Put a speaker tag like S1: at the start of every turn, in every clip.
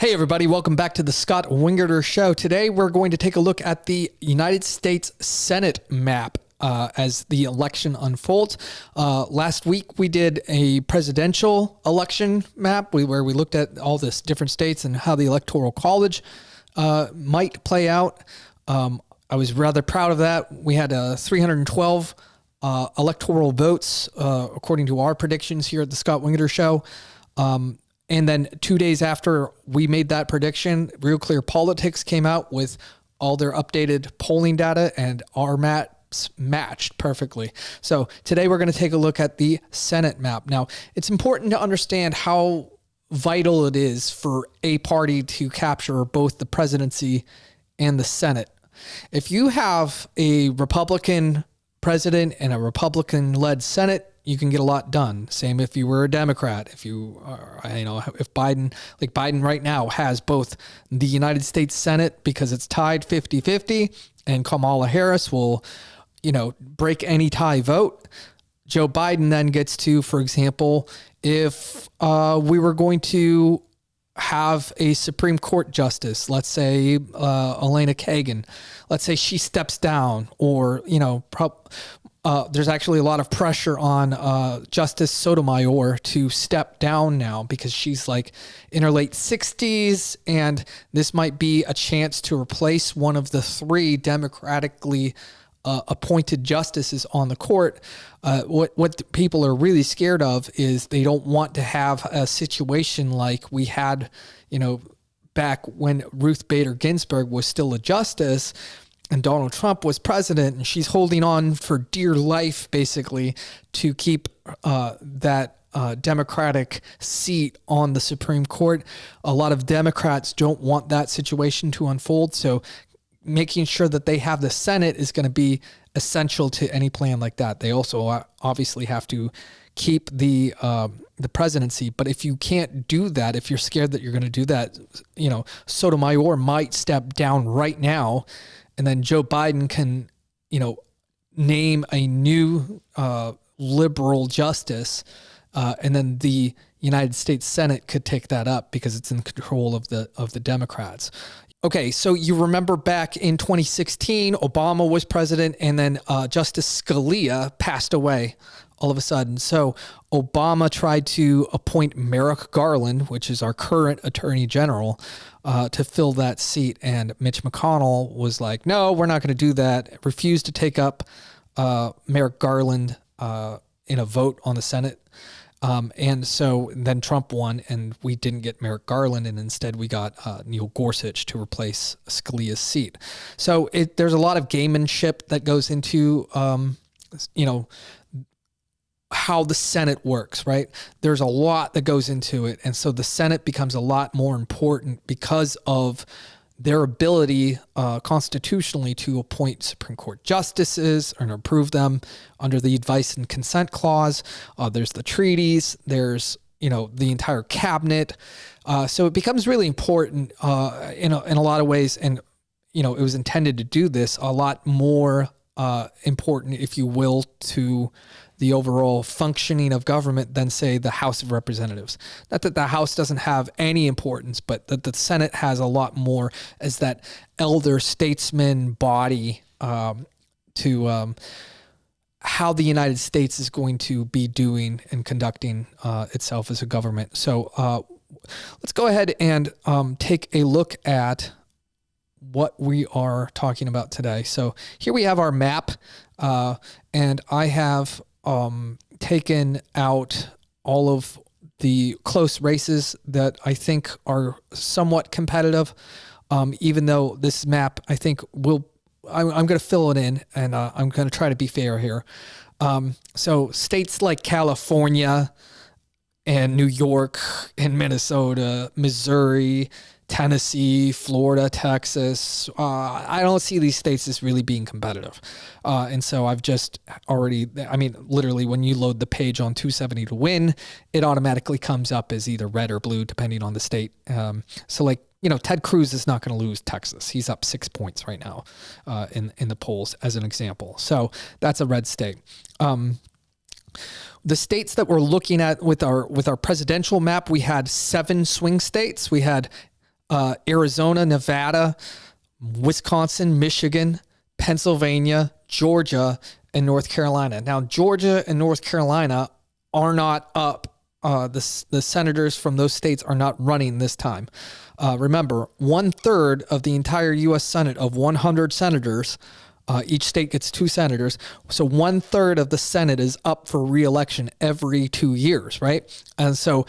S1: Hey everybody, welcome back to the Scott Wingerter Show. Today we're going to take a look at the United States Senate map as the election unfolds. Last week we did a presidential election map where we looked at all the different states and how the Electoral College might play out. I was rather proud of that. We had 312 electoral votes according to our predictions here at the Scott Wingerter Show. And then 2 days after we made that prediction, Real Clear Politics came out with all their updated polling data, and our maps matched perfectly. So today we're going to take a look at the Senate map. Now, it's important to understand how vital it is for a party to capture both the presidency and the Senate. If you have a Republican president and a Republican-led Senate, you can get a lot done. Same if you were a Democrat. If you are, if Biden, like Biden right now has both the United States Senate because it's tied 50-50, and Kamala Harris will, break any tie vote. Joe Biden then gets to, for example, if we were going to have a Supreme Court justice, let's say Elena Kagan, let's say she steps down, or, there's actually a lot of pressure on Justice Sotomayor to step down now because she's like in her late 60s, and this might be a chance to replace one of the three democratically appointed justices on the court. What people are really scared of is they don't want to have a situation like we had, back when Ruth Bader Ginsburg was still a justice and Donald Trump was president, and she's holding on for dear life, basically, to keep that Democratic seat on the Supreme Court. A lot of Democrats don't want that situation to unfold, so making sure that they have the Senate is going to be essential to any plan like that. They also obviously have to keep the presidency, but if you can't do that, if you're scared that you're going to do that, Sotomayor might step down right now, and then Joe Biden can, name a new liberal justice, and then the United States Senate could take that up because it's in control of the Democrats. Okay, so you remember back in 2016, Obama was president, and then Justice Scalia passed away all of a sudden. So Obama tried to appoint Merrick Garland, which is our current attorney general, to fill that seat. And Mitch McConnell was like, no, we're not going to do that. Refused to take up Merrick Garland in a vote on the Senate. And so then Trump won, and we didn't get Merrick Garland, and instead we got Neil Gorsuch to replace Scalia's seat. So there's a lot of gamemanship that goes into, how the Senate works, right? There's a lot that goes into it. And so the Senate becomes a lot more important because of their ability constitutionally to appoint Supreme Court justices and approve them under the advice and consent clause. There's the treaties, there's, the entire cabinet. So it becomes really important in a lot of ways. And, it was intended to do this a lot more important, if you will, to the overall functioning of government than, say, the House of Representatives. Not that the House doesn't have any importance, but that the Senate has a lot more as that elder statesman body to how the United States is going to be doing and conducting itself as a government. So let's go ahead and take a look at what we are talking about today. So here we have our map, and I have taken out all of the close races that I think are somewhat competitive, even though this map, I think, I'm going to fill it in, and I'm going to try to be fair here. So states like California and New York and Minnesota, Missouri, Tennessee, Florida, Texas. I don't see these states as really being competitive. And so I've just literally when you load the page on 270 to win, it automatically comes up as either red or blue, depending on the state. So Ted Cruz is not going to lose Texas. He's up 6 points right now in the polls, as an example. So that's a red state. The states that we're looking at with our presidential map, we had 7 swing states. We had Arizona, Nevada, Wisconsin, Michigan, Pennsylvania, Georgia, and North Carolina. Now, Georgia and North Carolina are not up. The senators from those states are not running this time. Remember, 1/3 of the entire U.S. Senate of 100 senators, each state gets 2 senators. So 1/3 of the Senate is up for re-election every 2 years, right? And so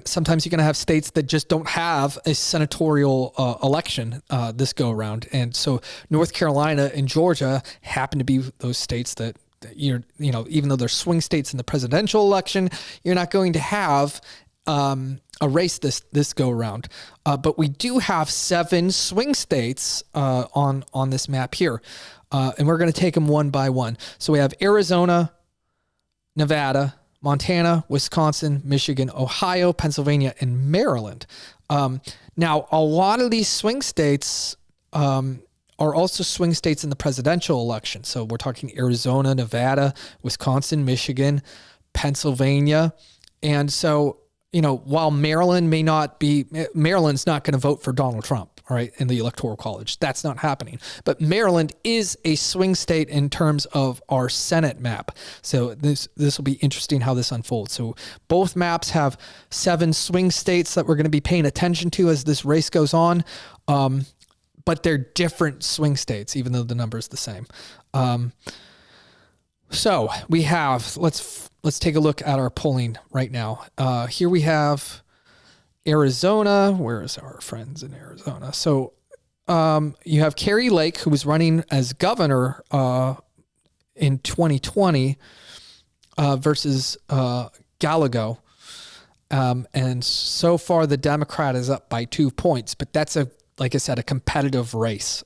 S1: sometimes you're going to have states that just don't have a senatorial election this go around. And so North Carolina and Georgia happen to be those states that even though they're swing states in the presidential election, you're not going to have a race this go around. But we do have 7 swing states on this map here. And we're going to take them one by one. So we have Arizona, Nevada, Montana, Wisconsin, Michigan, Ohio, Pennsylvania, and Maryland. Now, a lot of these swing states are also swing states in the presidential election. So we're talking Arizona, Nevada, Wisconsin, Michigan, Pennsylvania. And so, while Maryland's not going to vote for Donald Trump, all right, in the Electoral College. That's not happening. But Maryland is a swing state in terms of our Senate map. So this will be interesting how this unfolds. So both maps have 7 swing states that we're going to be paying attention to as this race goes on. But they're different swing states, even though the number is the same. So we have, let's take a look at our polling right now. Here we have Arizona. Where is our friends in Arizona? So you have Kari Lake, who was running as governor in 2020 versus Gallego. And so far, the Democrat is up by 2 points, but that's like I said, a competitive race.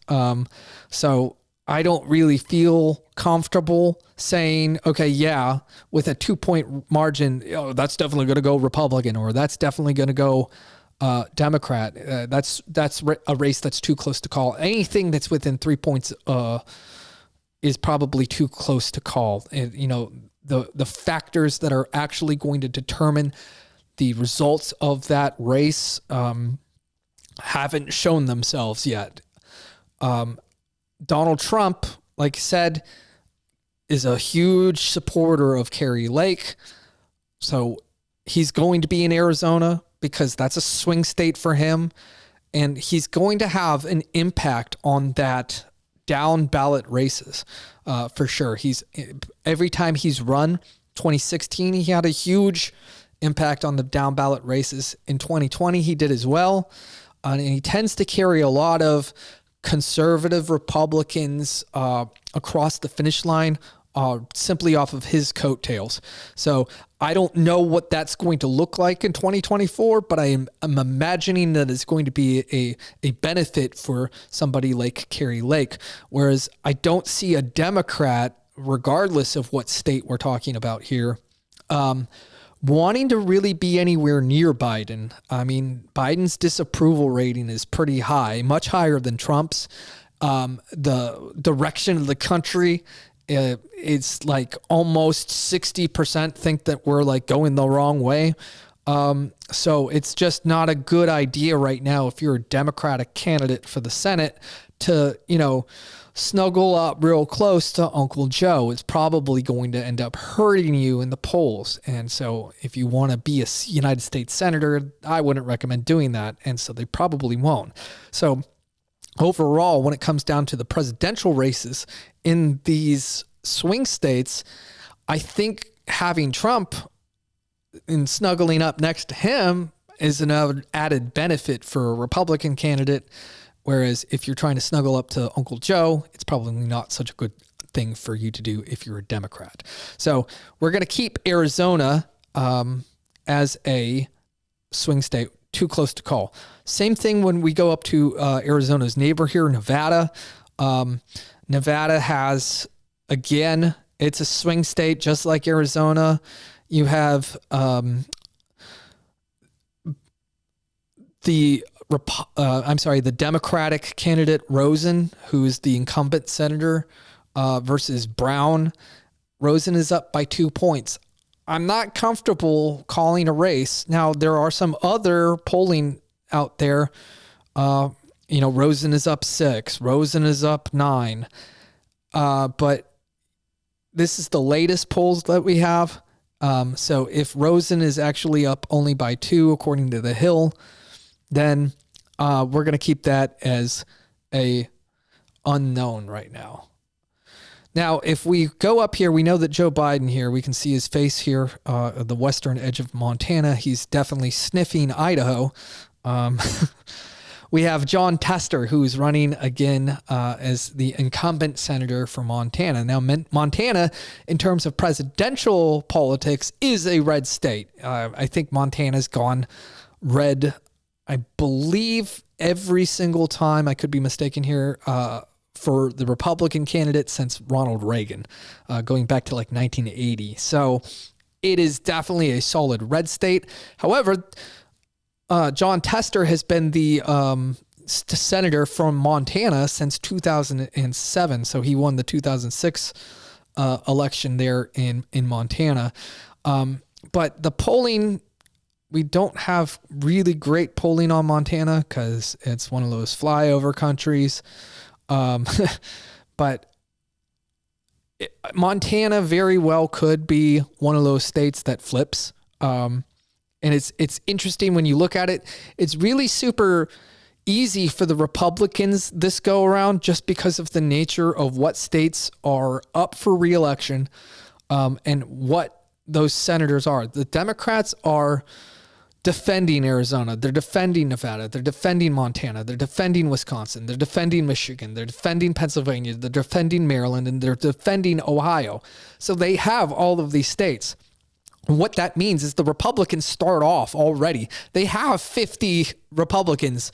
S1: So I don't really feel comfortable saying, okay, yeah, with a 2-point margin, that's definitely going to go Republican, or that's definitely going to go Democrat. That's a race that's too close to call. Anything that's within 3 points is probably too close to call. And the factors that are actually going to determine the results of that race haven't shown themselves yet. Donald Trump, like I said, is a huge supporter of Kari Lake. So he's going to be in Arizona because that's a swing state for him. And he's going to have an impact on that down ballot races for sure. Every time he's run, 2016, he had a huge impact on the down ballot races. In 2020, he did as well. And he tends to carry a lot of conservative Republicans across the finish line simply off of his coattails. So I don't know what that's going to look like in 2024, but I'm imagining that it's going to be a benefit for somebody like Kari Lake. Whereas I don't see a Democrat, regardless of what state we're talking about here, wanting to really be anywhere near Biden. I mean, Biden's disapproval rating is pretty high, much higher than Trump's. The direction of the country, it's like almost 60% think that we're like going the wrong way. So it's just not a good idea right now if you're a Democratic candidate for the Senate to, snuggle up real close to Uncle Joe. It's probably going to end up hurting you in the polls. And so if you want to be a United States Senator, I wouldn't recommend doing that. And so they probably won't. So overall, when it comes down to the presidential races in these swing states, I think having Trump and snuggling up next to him is an added benefit for a Republican candidate. Whereas if you're trying to snuggle up to Uncle Joe, it's probably not such a good thing for you to do if you're a Democrat. So we're going to keep Arizona as a swing state, too close to call. Same thing when we go up to Arizona's neighbor here, Nevada. Nevada has, again, it's a swing state just like Arizona. You have the Democratic candidate Rosen, who is the incumbent senator, versus Brown. Rosen is up by 2 points. I'm not comfortable calling a race. Now, there are some other polling out there Rosen is up 6. Rosen is up 9. But this is the latest polls that we have. So if Rosen is actually up only by 2, according to the Hill, then we're going to keep that as a unknown right now. Now, if we go up here, we know that Joe Biden here, we can see his face here, the western edge of Montana. He's definitely sniffing Idaho. We have John Tester, who's running again as the incumbent senator for Montana. Now, Montana, in terms of presidential politics, is a red state. I think Montana's gone red, I believe, every single time. I could be mistaken here, for the Republican candidate since Ronald Reagan, going back to like 1980. So it is definitely a solid red state. However, John Tester has been the senator from Montana since 2007. So he won the 2006 election there in Montana. But the polling, we don't have really great polling on Montana because it's one of those flyover countries. But Montana very well could be one of those states that flips. And it's interesting when you look at it. It's really super easy for the Republicans this go around just because of the nature of what states are up for re-election, and what those senators are. The Democrats are defending Arizona. They're defending Nevada. They're defending Montana. They're defending Wisconsin. They're defending Michigan. They're defending Pennsylvania. They're defending Maryland, and they're defending Ohio. So they have all of these states. What that means is the Republicans start off already. They have 50 Republicans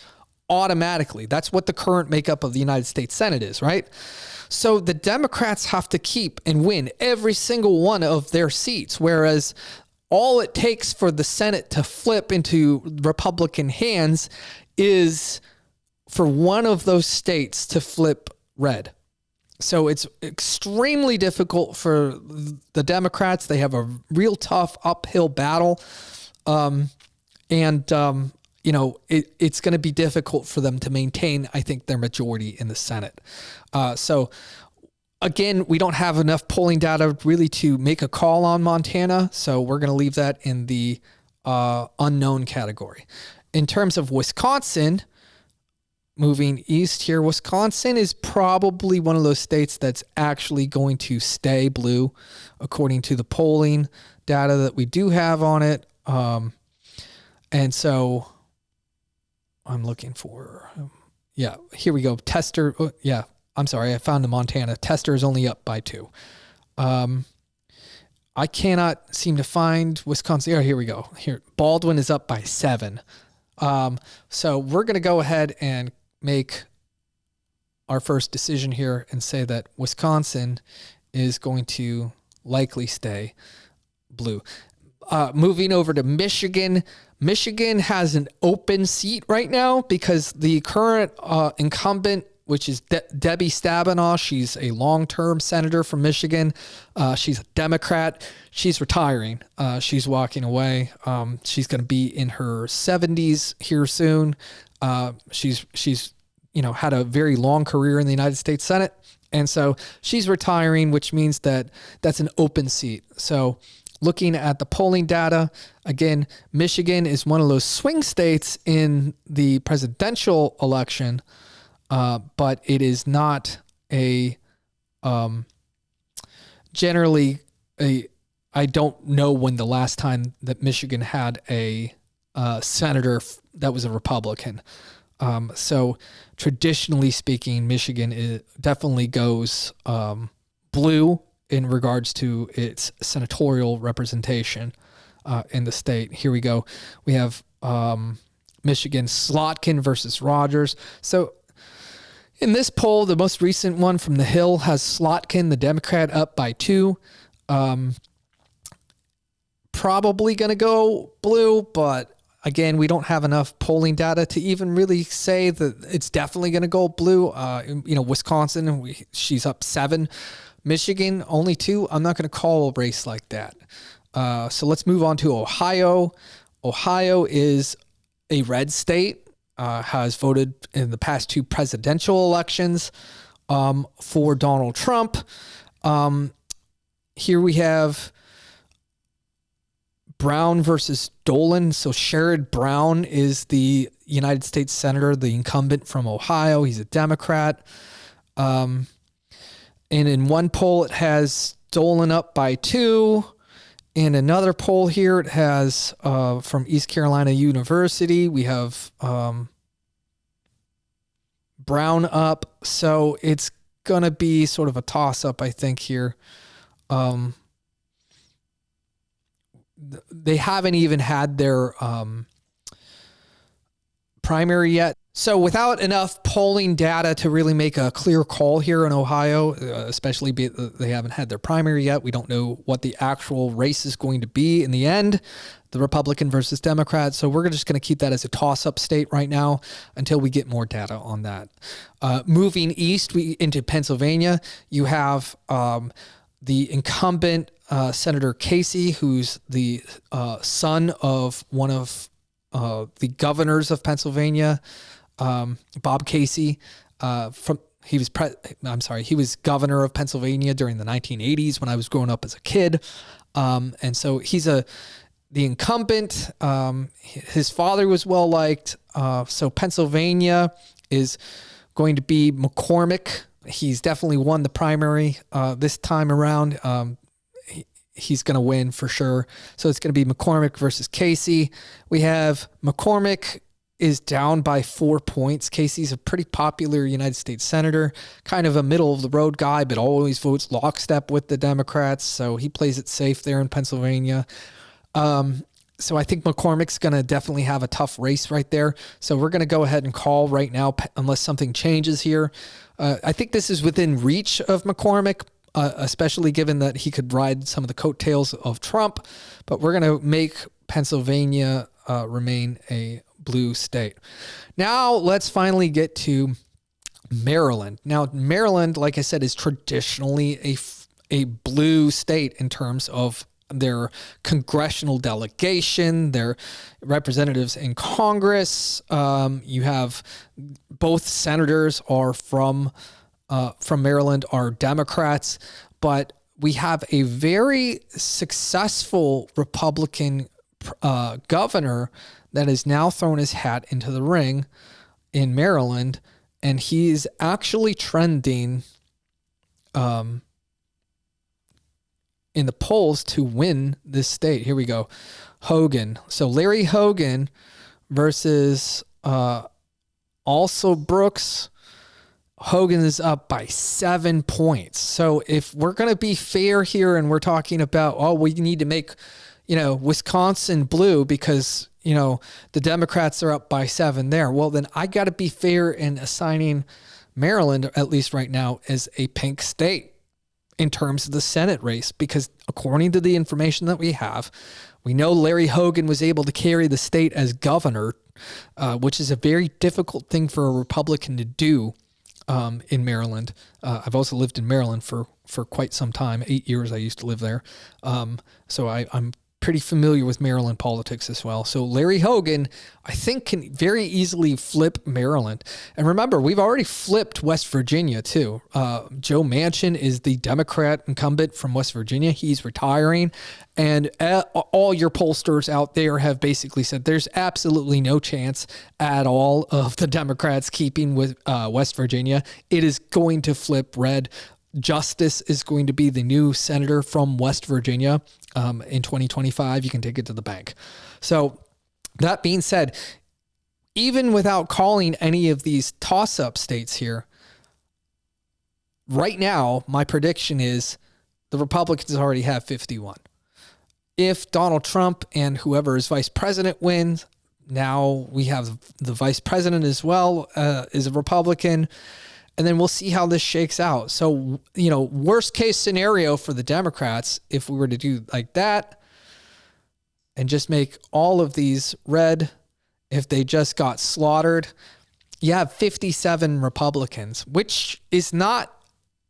S1: automatically. That's what the current makeup of the United States Senate is, right? So the Democrats have to keep and win every single one of their seats, whereas all it takes for the Senate to flip into Republican hands is for one of those states to flip red. So it's extremely difficult for the Democrats. They have a real tough uphill battle. It's going to be difficult for them to maintain, I think, their majority in the Senate. So again, we don't have enough polling data really to make a call on Montana. So we're going to leave that in the unknown category. In terms of Wisconsin, moving east here, Wisconsin is probably one of those states that's actually going to stay blue, according to the polling data that we do have on it. And so I'm looking for, here we go. Tester. I'm sorry. I found the Montana. Tester is only up by 2. I cannot seem to find Wisconsin. Oh, here we go. Here, Baldwin is up by 7. So we're going to go ahead and make our first decision here and say that Wisconsin is going to likely stay blue. Moving over to Michigan. Michigan has an open seat right now because the current incumbent, which is Debbie Stabenow, she's a long-term senator from Michigan. She's a Democrat. She's retiring. She's walking away. She's going to be in her 70s here soon. She's had a very long career in the United States Senate. And so she's retiring, which means that that's an open seat. So looking at the polling data, again, Michigan is one of those swing states in the presidential election, but it is not I don't know when the last time that Michigan had a senator that was a Republican. So traditionally speaking, Michigan definitely goes blue in regards to its senatorial representation in the state. Here we go. We have Michigan Slotkin versus Rogers. So in this poll, the most recent one from the Hill has Slotkin, the Democrat, up by 2. Probably going to go blue, but again, we don't have enough polling data to even really say that it's definitely going to go blue. Wisconsin, she's up 7. Michigan, only 2. I'm not going to call a race like that. So let's move on to Ohio. Ohio is a red state. has voted in the past 2 presidential elections for Donald Trump. Here we have Brown versus Dolan. So Sherrod Brown is the United States Senator, the incumbent from Ohio. He's a Democrat. And in one poll, it has Dolan up by 2. In another poll here, it has from East Carolina University, we have Brown up. So it's going to be sort of a toss-up, I think, here. They haven't even had their primary yet. So without enough polling data to really make a clear call here in Ohio, especially they haven't had their primary yet, we don't know what the actual race is going to be in the end, the Republican versus Democrat. So we're just going to keep that as a toss-up state right now until we get more data on that. Moving east into Pennsylvania, you have the incumbent Senator Casey, who's the son of one of the governors of Pennsylvania, Bob Casey. He was governor of Pennsylvania during the 1980s when I was growing up as a kid, and so he's the incumbent. His father was well liked, so Pennsylvania is going to be McCormick. He's definitely won the primary this time around. He's going to win for sure. So it's going to be McCormick versus Casey. We have McCormick is down by 4 points. Casey's a pretty popular United States senator, kind of a middle of the road guy, but always votes lockstep with the Democrats. So he plays it safe there in Pennsylvania. So I think McCormick's going to definitely have a tough race right there. So we're going to go ahead and call right now unless something changes here. I think this is within reach of McCormick, especially given that he could ride some of the coattails of Trump. But we're going to make Pennsylvania remain a blue state. Now let's finally get to Maryland. Now Maryland, like I said, is traditionally a blue state in terms of their congressional delegation, their representatives in Congress. You have both senators are from Maryland are Democrats, but we have a very successful Republican governor that has now thrown his hat into the ring in Maryland, and he's actually trending in the polls to win this state. Here we go. Hogan. So Larry Hogan versus also Brooks. Hogan is up by 7 points. So if we're going to be fair here and we're talking about, we need to make, Wisconsin blue because, the Democrats are up by 7 there. Well, then I got to be fair in assigning Maryland, at least right now, as a pink state in terms of the Senate race, because according to the information that we have, we know Larry Hogan was able to carry the state as governor, which is a very difficult thing for a Republican to do in Maryland. I've also lived in Maryland for quite some time. 8 years I used to live there. So I'm pretty familiar with Maryland politics as well. So Larry Hogan, I think, can very easily flip Maryland. And remember, we've already flipped West Virginia too. Joe Manchin is the Democrat incumbent from West Virginia. He's retiring. And all your pollsters out there have basically said there's absolutely no chance at all of the Democrats keeping with West Virginia. It is going to flip red. Justice is going to be the new senator from West Virginia in 2025. You can take it to the bank. So that being said, even without calling any of these toss-up states here, right now, my prediction is the Republicans already have 51. If Donald Trump and whoever is vice president wins, now we have the vice president as well is a Republican. And then we'll see how this shakes out. So, worst case scenario for the Democrats, if we were to do like that and just make all of these red, if they just got slaughtered, you have 57 Republicans, which is not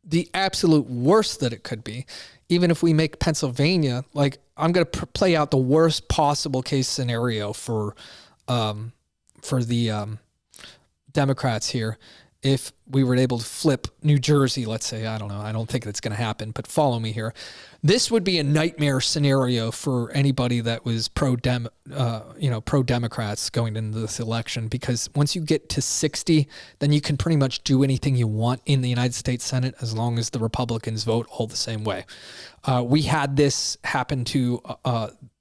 S1: the absolute worst that it could be. Even if we make Pennsylvania, I'm going to play out the worst possible case scenario for the Democrats here, if we were able to flip New Jersey, let's say, I don't know, I don't think that's going to happen, but follow me here. This would be a nightmare scenario for anybody that was pro-Democrats going into this election, because once you get to 60, then you can pretty much do anything you want in the United States Senate as long as the Republicans vote all the same way. We had this happen to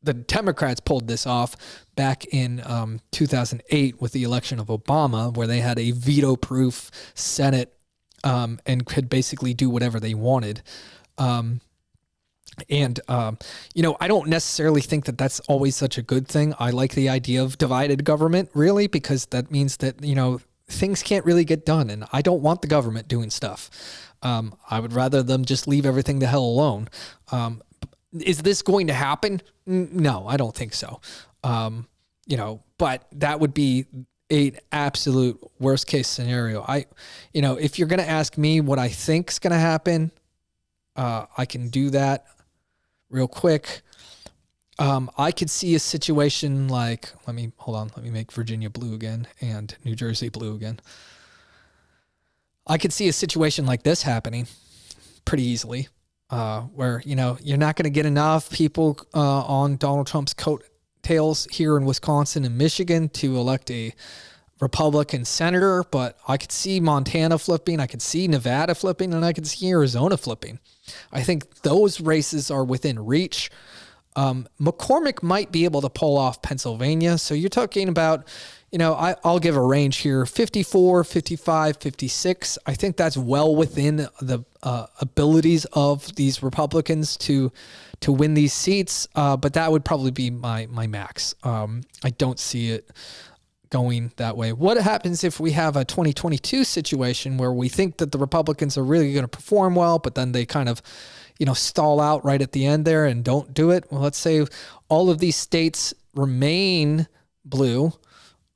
S1: the Democrats pulled this off back in 2008 with the election of Obama, where they had a veto-proof Senate and could basically do whatever they wanted. I don't necessarily think that that's always such a good thing. I like the idea of divided government, really, because that means that, things can't really get done, and I don't want the government doing stuff. I would rather them just leave everything the hell alone. Is this going to happen? No, I don't think so. But that would be an absolute worst case scenario. If you're going to ask me what I think is going to happen, I can do that real quick. I could see a situation like, let me make Virginia blue again and New Jersey blue again. I could see a situation like this happening pretty easily. Where, you're not going to get enough people on Donald Trump's coattails here in Wisconsin and Michigan to elect a Republican senator, but I could see Montana flipping, I could see Nevada flipping, and I could see Arizona flipping. I think those races are within reach. McCormick might be able to pull off Pennsylvania, so you're talking about, I'll give a range here, 54, 55, 56. I think that's well within the abilities of these Republicans to win these seats, but that would probably be my max. I don't see it going that way. What happens if we have a 2022 situation where we think that the Republicans are really going to perform well, but then they kind of, stall out right at the end there and don't do it? Well, let's say all of these states remain blue.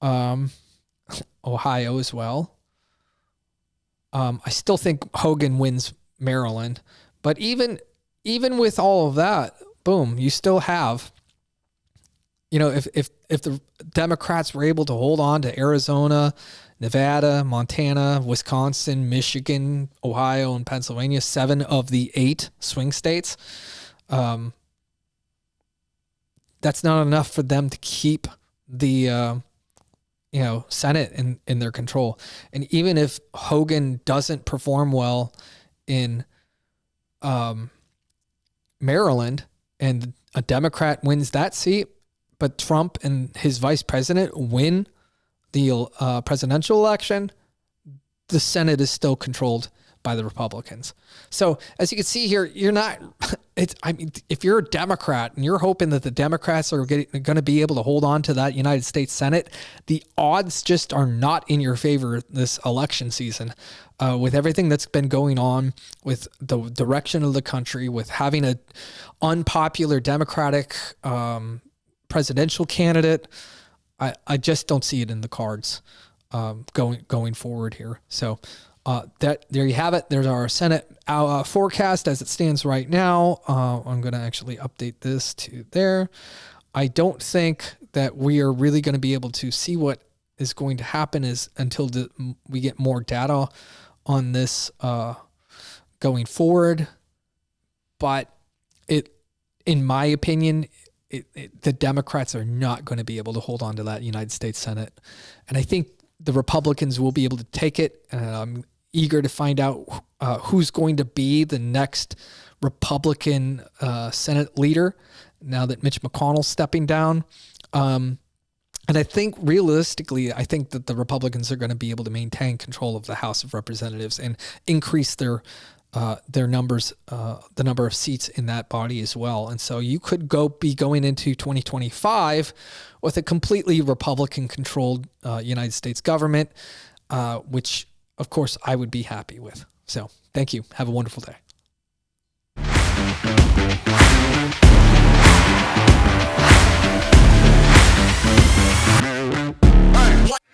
S1: Ohio as well. I still think Hogan wins Maryland, but even with all of that, boom, you still have, if the Democrats were able to hold on to Arizona, Nevada, Montana, Wisconsin, Michigan, Ohio, and Pennsylvania, 7 of the 8 swing states, that's not enough for them to keep the Senate in their control. And even if Hogan doesn't perform well in Maryland and a Democrat wins that seat, but Trump and his vice president win the presidential election, the Senate is still controlled by the Republicans. So as you can see here, if you're a Democrat and you're hoping that the Democrats are going to be able to hold on to that United States Senate, the odds just are not in your favor this election season. With everything that's been going on, with the direction of the country, with having an unpopular Democratic presidential candidate, I just don't see it in the cards going forward here. So there you have it. There's our Senate forecast as it stands right now. I'm going to actually update this to there. I don't think that we are really going to be able to see what is going to happen until we get more data on this going forward. But in my opinion, the Democrats are not going to be able to hold on to that United States Senate. And I think the Republicans will be able to take it. And I'm eager to find out who's going to be the next Republican Senate leader now that Mitch McConnell's stepping down. And I think realistically, I think that the Republicans are going to be able to maintain control of the House of Representatives and increase their numbers, the number of seats in that body as well. And so you could be going into 2025 with a completely Republican-controlled United States government, which, of course, I would be happy with. So thank you. Have a wonderful day.